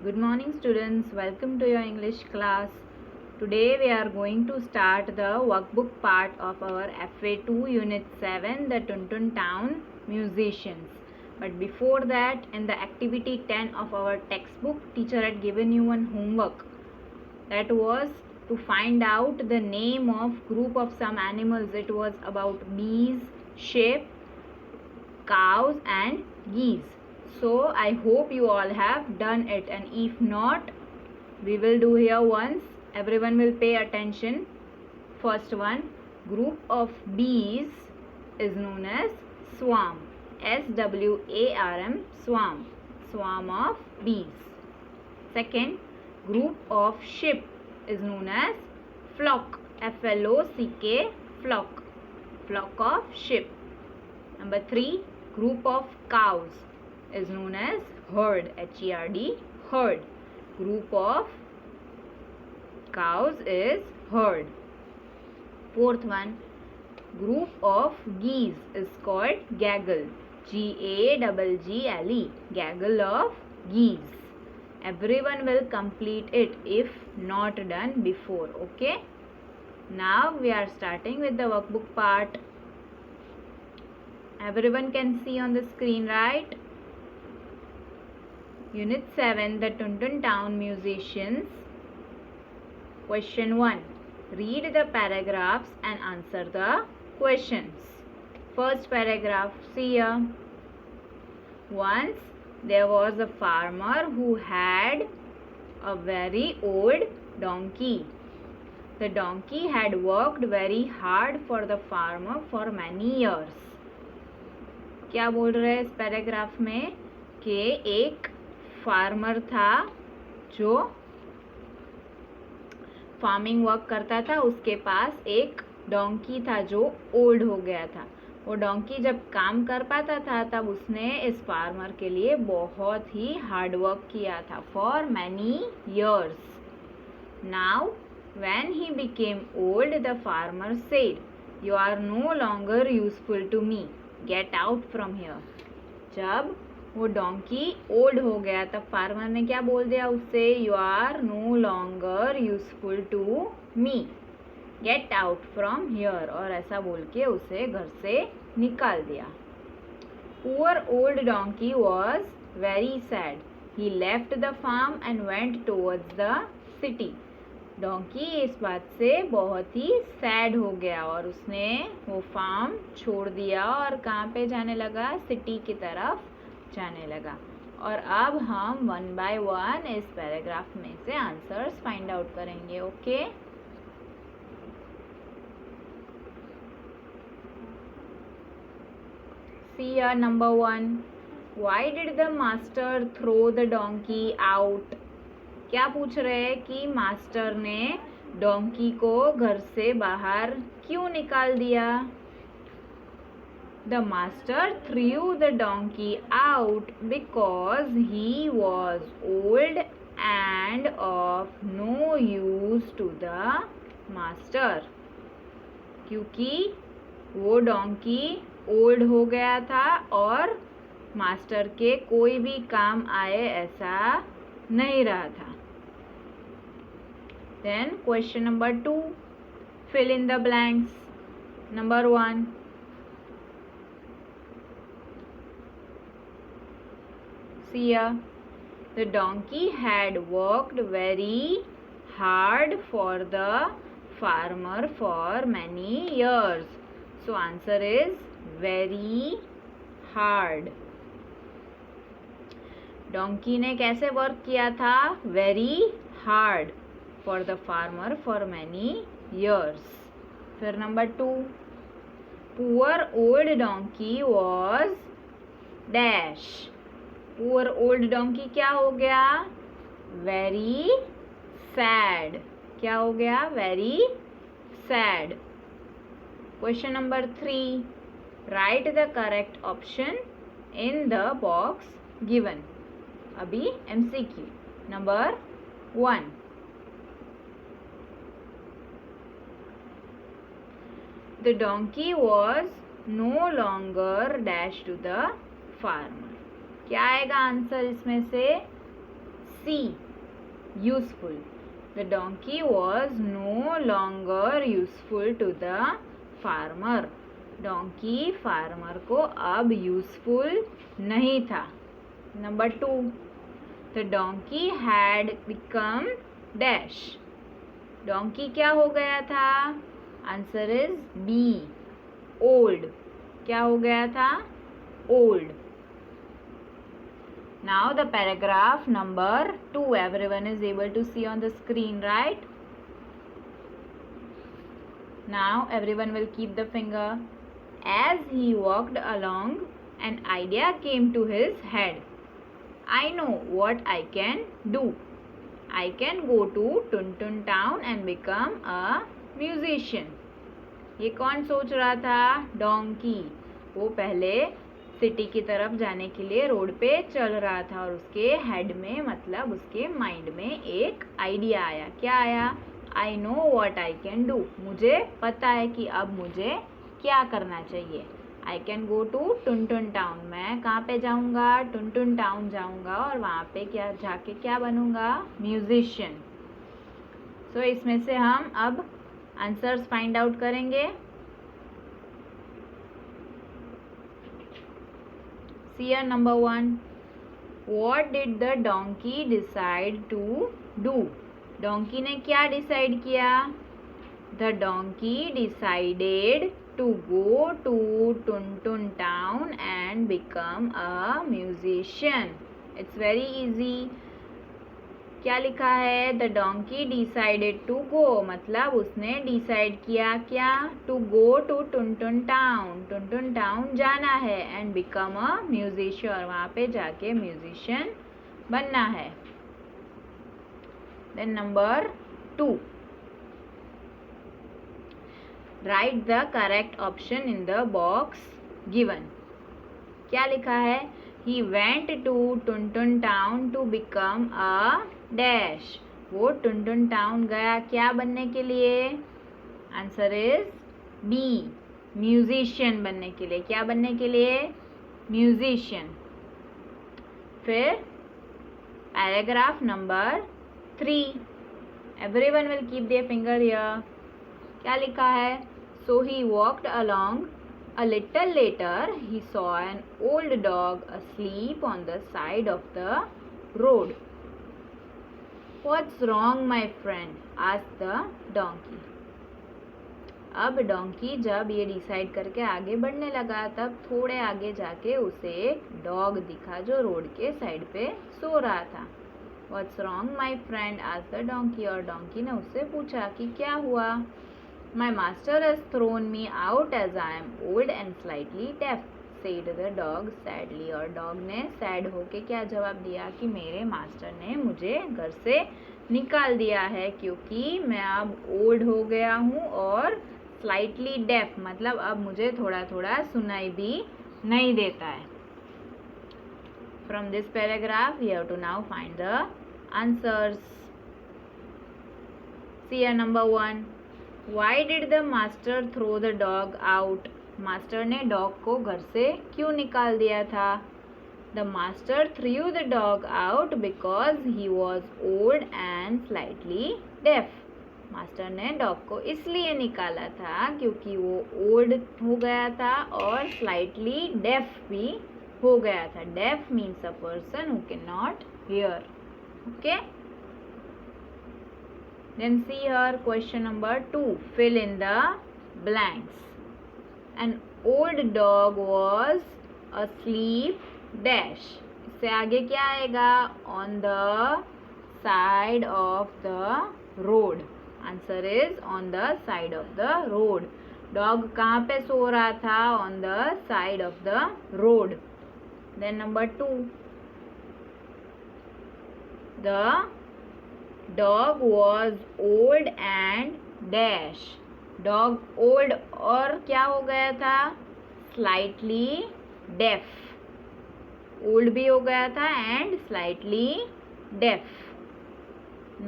Good morning students, welcome to your English class. Today we are going to start the workbook part of our FA2 Unit 7, the Tuntun Town Musicians. But before that, in the activity 10 of our textbook, teacher had given you one homework. That was to find out the name of group of some animals. It was about bees, sheep, cows and geese. So I hope you all have done it, and if not, we will do here once. Everyone will pay attention. First one, group of bees is known as swarm. SWARM, swarm. Swarm of bees. Second, group of sheep is known as flock. FLOCK, flock. Flock of sheep. Number 3, group of cows is known as herd. HERD, herd. Group of cows is herd. Fourth one, group of geese is called gaggle. GAGGLE, gaggle of geese. Everyone will complete it if not done before. Okay. Now we are starting with the workbook part. Everyone can see on the screen, right? Unit 7, the Tuntun Town Musicians. Question 1. Read the paragraphs and answer the questions. First paragraph, see here. Once there was a farmer who had a very old donkey. The donkey had worked very hard for the farmer for many years. क्या बोल रहे हैं इस paragraph में कि एक farmer था जो फार्मिंग वर्क करता था. उसके पास एक डोंकी था जो ओल्ड हो गया था. वो डोंकी जब काम कर पाता था तब उसने इस फार्मर के लिए बहुत ही हार्ड वर्क किया था for many years. Now when he became old the farmer said, you are no longer useful to me, get out from here. जब वो डोंकी ओल्ड हो गया तब फार्मर ने क्या बोल दिया उससे, you are no longer useful to me, get out from here. और ऐसा बोल के उसे घर से निकाल दिया. Poor old donkey was very sad. He left the farm and went towards the city. Donkey इस बात से बहुत ही सैड हो गया और उसने वो फार्म छोड़ दिया और कहाँ पे जाने लगा, सिटी की तरफ जाने लगा. और अब हम 1 by 1 इस पैराग्राफ में से आंसर्स फाइंड आउट करेंगे. Okay. See here, number 1. Why did the master throw the donkey out? क्या पूछ रहे हैं कि मास्टर ने डोंकी को घर से बाहर क्यों निकाल दिया. The master threw the donkey out because he was old and of no use to the master. क्योंकि वो डोंकी ओल्ड हो गया था और मास्टर के कोई भी काम आए ऐसा नहीं रहा था. Then question number 2, fill in the blanks. Number 1, see here, the donkey had worked very hard for the farmer for many years. So answer is very hard. Donkey ने कैसे वर्क किया था, very hard for the farmer for many years. फिर number 2, poor old donkey was dash. Poor old donkey क्या हो गया, very sad. क्या हो गया, very sad. Question number 3, write the correct option in the box given. अभी MCQ. Number 1, the donkey was no longer dash to the farmer. क्या आएगा answer इसमें से, C. Useful. The donkey was no longer useful to the farmer. Donkey farmer को अब useful नहीं था. Number 2. The donkey had become dash. Donkey क्या हो गया था? Answer is B. Old. क्या हो गया था? Old. Now the paragraph number 2. Everyone is able to see on the screen, right? Now everyone will keep the finger. As he walked along, an idea came to his head. I know what I can do. I can go to Tuntun town and become a musician. ये कौन सोच रहा था? Donkey. वो पहले city की तरफ जाने के लिए रोड पे चल रहा था और उसके हेड में मतलब उसके माइंड में एक आइडिया आया. क्या आया? I know what I can do. मुझे पता है कि अब मुझे क्या करना चाहिए. I can go to Tuntun town. मैं कहाँ पे जाऊँगा? टुनटुन टाउन जाऊँगा और वहाँ पे क्या जाके क्या बनूँगा? म्यूजिशियन. सो इसमें से हम अब आंसर्स फाइंड आउट करेंगे. See here number 1. What did the donkey decide to do? Donkey ने क्या decide किया? The donkey decided to go to Tuntun town and become a musician. It's very easy. क्या लिखा है? The donkey decided to go. मतलब उसने decide किया क्या? To go to Tuntun town. Tuntun town जाना है and become a musician. और वहाँ पे जाके musician बनना है. Then number 2. Write the correct option in the box given. क्या लिखा है? He went to Tuntun town to become a dash. वो टुनटुन टाउन गया क्या बनने के लिए? Answer is B. म्यूजिशियन बनने के लिए. क्या बनने के लिए? म्यूजिशियन. फिर paragraph number 3. Everyone will keep their finger here. क्या लिखा है? So he walked along. A little later, he saw an old dog asleep on the side of the road. What's wrong, my friend? asked the donkey. अब donkey जब ये decide करके आगे बढ़ने लगा तब थोड़े आगे जाके उसे एक डॉग दिखा जो रोड के साइड पे सो रहा था. What's wrong, my friend? asked the donkey. और डोंकी ने उससे पूछा कि क्या हुआ? My master has thrown me out as I am old and slightly deaf, said the dog sadly. और डॉग ने सैड होके क्या जवाब दिया कि मेरे मास्टर ने मुझे घर से निकाल दिया है क्योंकि मैं अब ओल्ड हो गया हूँ और स्लाइटली डेफ मतलब अब मुझे थोड़ा थोड़ा सुनाई भी नहीं देता है. From this paragraph we have to now find the answers. See here number 1. Why did the master throw the dog out? Master ने डॉग को घर से क्यों निकाल दिया था? The master threw the dog out because he was old and slightly deaf. Master ने dog को इसलिए निकाला था क्योंकि वो ओल्ड हो गया था और स्लाइटली डेफ भी हो गया था. Deaf means a person who can not hear. Okay. Then see here question number 2. Fill in the blanks. An old dog was asleep dash. इससे आगे क्या आएगा? On the side of the road. Answer is on the side of the road. Dog कहाँ पे सो रहा था? On the side of the road. Then number 2. The dog was old and dash. Dog old और क्या हो गया था? Slightly deaf. Old भी हो गया था and slightly deaf.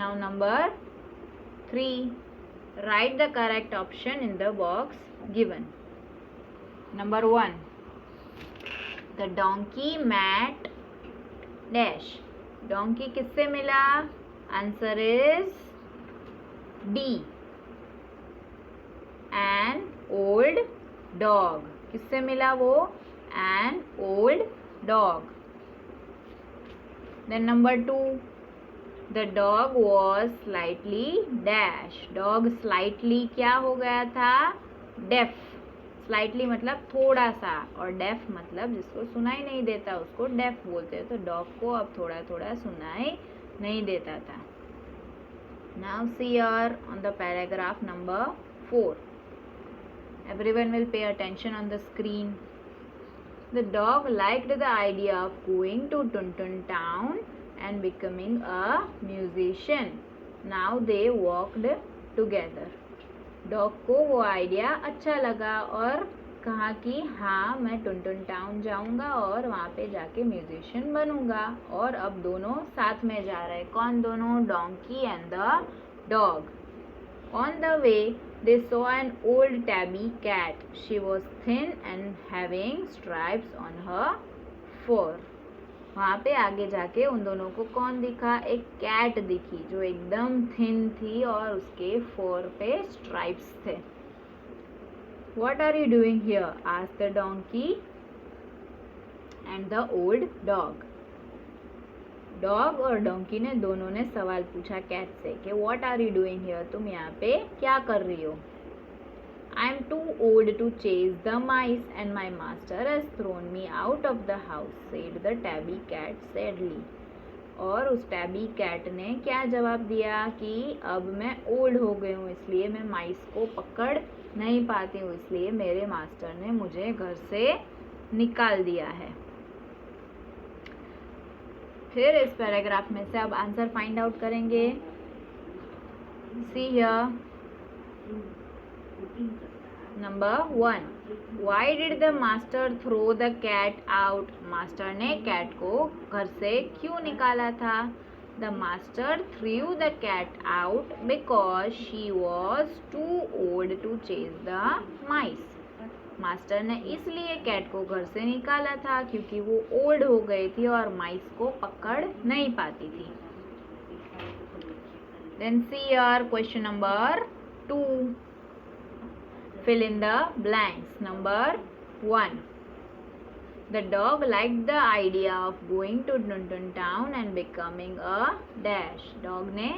Now number 3. Write the correct option in the box given. Number 1. The donkey met dash. Donkey किससे मिला? Answer is D, an old dog. किससे मिला वो? An old dog. Then number 2, the dog was slightly dash. Dog slightly क्या हो गया था? Def. Slightly मतलब थोड़ा सा, और डेफ मतलब जिसको सुनाई नहीं देता उसको डेफ बोलते हैं। तो डॉग को अब थोड़ा थोड़ा सुनाई नहीं देता था। Now see here on the paragraph number 4. Everyone will pay attention on the screen. The dog liked the idea of going to Tuntun town and becoming a musician. Now they walked together. Dog को वो idea अच्छा लगा और कहा कि हाँ मैं Tuntun town जाऊंगा और वहाँ पे जाके म्यूजिशियन बनूंगा। और अब दोनों साथ में जा रहे। कौन दोनों? Donkey and the dog. On the way, they saw an old tabby cat. She was thin and having stripes on her fur. वहाँ पे आगे जाके उन दोनों को कौन दिखा? एक कैट दिखी जो एकदम थिन थी और उसके फर पे स्ट्राइप्स थे. What are you doing here? asked the donkey and the old dog. Dog और डोंकी ने दोनों ने सवाल पूछा कैट से कि what are you doing here? तुम यहाँ पे क्या कर रही हो? I am too old to chase the mice and my master has thrown me out of the house, said the tabby cat sadly. और उस टैबी कैट ने क्या जवाब दिया कि अब मैं ओल्ड हो गई हूँ, इसलिए मैं माइस को पकड़ नहीं पाती हूँ, इसलिए मेरे मास्टर ने मुझे घर से निकाल दिया है. फिर इस पैराग्राफ में से अब आंसर फाइंड आउट करेंगे. See here number 1. Why did the master throw the cat out? Master ने कैट को घर से क्यों निकाला था? The master threw the cat out because she was too old to chase the mice. Master ने इसलिए कैट को घर से निकाला था क्योंकि वो ओल्ड हो गई थी और माइस को पकड़ नहीं पाती थी. Then see your question number 2. Fill in the blanks. Number 1. The dog liked the idea of going to Tuntun town and becoming a dash. Dog ने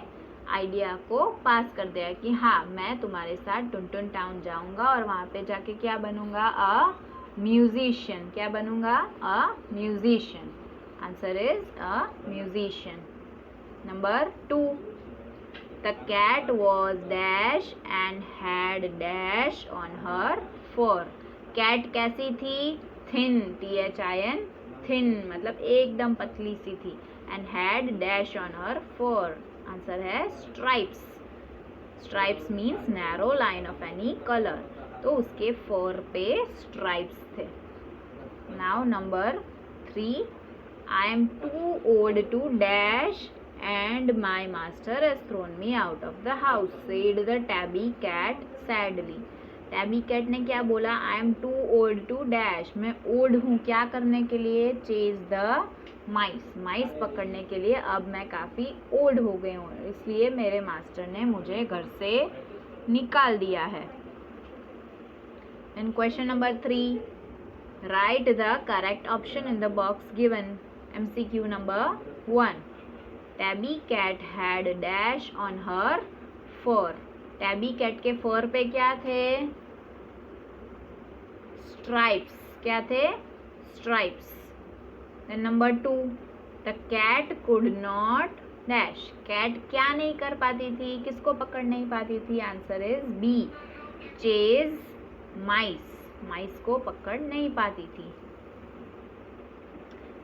आइडिया को पास कर दिया कि हाँ मैं तुम्हारे साथ टुनटुन टाउन जाऊंगा और वहाँ पे जाके क्या बनूंगा? A musician. क्या बनूंगा? A musician. Answer is a musician. Number 2. The cat was dash and had dash on her fur. Cat कैसी थी? थिन. THIN थिन मतलब एकदम पतली सी थी. And had dash on her fur. Answer है stripes. Stripes means narrow line of any colour. तो उसके फर पे स्ट्राइप्स थे. Now number 3. I am too old to dash and my master has thrown me out of the house, said the tabby cat sadly. Tabby cat ने क्या बोला? I am too old to dash. मैं old हूँ क्या करने के लिए? Chase the माइस. माइस पकड़ने के लिए. अब मैं काफ़ी ओल्ड हो गई हूँ इसलिए मेरे मास्टर ने मुझे घर से निकाल दिया है. And question number 3. Write the correct option in the box given. MCQ number 1. Tabby cat had dash on her fur. Tabby cat के फर पे क्या थे? स्ट्राइप्स. क्या थे? Stripes. Then number 2. The cat could not dash. Cat क्या नहीं कर पाती थी? किसको पकड़ नहीं पाती थी? Answer is B. चेज माइस. माइस को पकड़ नहीं पाती थी.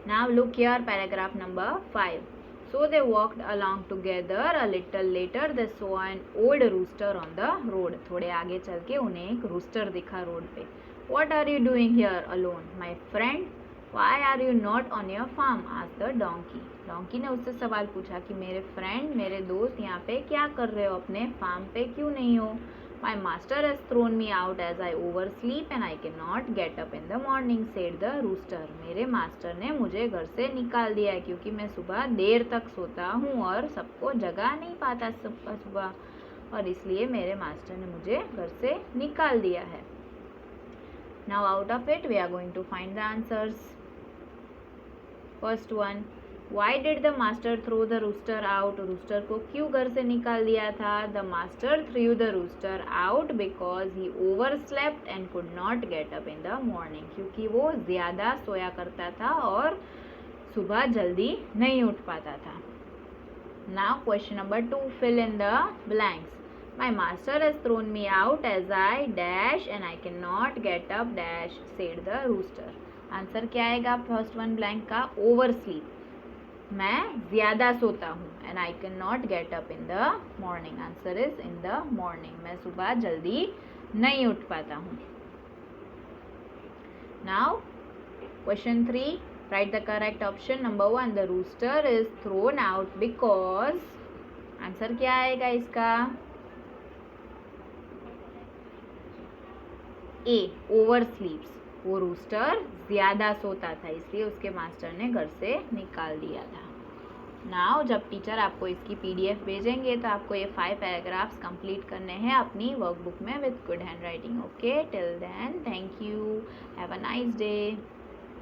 Now look here paragraph number 5. So they walked along together. A little later they saw an old rooster on the road. थोड़े आगे चल के उन्हें एक रूस्टर दिखा रोड पे. What are you doing here alone, my friend? Why are you not on your farm? asked the donkey. Donkey ने उससे सवाल पूछा कि मेरे फ्रेंड, मेरे दोस्त यहाँ पे क्या कर रहे हो? अपने फार्म पे क्यों नहीं हो? My master has thrown me out as I oversleep and I can not get up in the morning, said the rooster. मेरे मास्टर ने मुझे घर से निकाल दिया है क्योंकि मैं सुबह देर तक सोता हूँ और सबको जगा नहीं पाता सुबह, और इसलिए मेरे मास्टर ने मुझे घर से निकाल दिया है। Now out of it we are going to find the answers. First one, why did the master throw the rooster out? Rooster को क्यों घर से निकाल दिया था? The master threw the rooster out because he overslept and could not get up in the morning. क्योंकि वो ज़्यादा सोया करता था और सुबह जल्दी नहीं उठ पाता था। Now question number 2, fill in the blanks. My master has thrown me out as I dash and I cannot get up dash, said the rooster. Answer क्या आएगा फर्स्ट वन ब्लैंक का? ओवर स्लीप, मैं ज़्यादा सोता हूँ, and I can not get up in the morning, answer is in the morning, मैं सुबह जल्दी नहीं उठ पाता हूँ। Now question 3, write the correct option. Number 1, the rooster is thrown out because, answer क्या आएगा इसका? ए, ओवर स्लीप्स, वो रूस्टर ज़्यादा सोता था इसलिए उसके मास्टर ने घर से निकाल दिया था। नाउ जब टीचर आपको इसकी PDF भेजेंगे तो आपको ये 5 पैराग्राफ्स कंप्लीट करने हैं अपनी वर्कबुक में with good handwriting. Okay, till then thank you, have a nice day.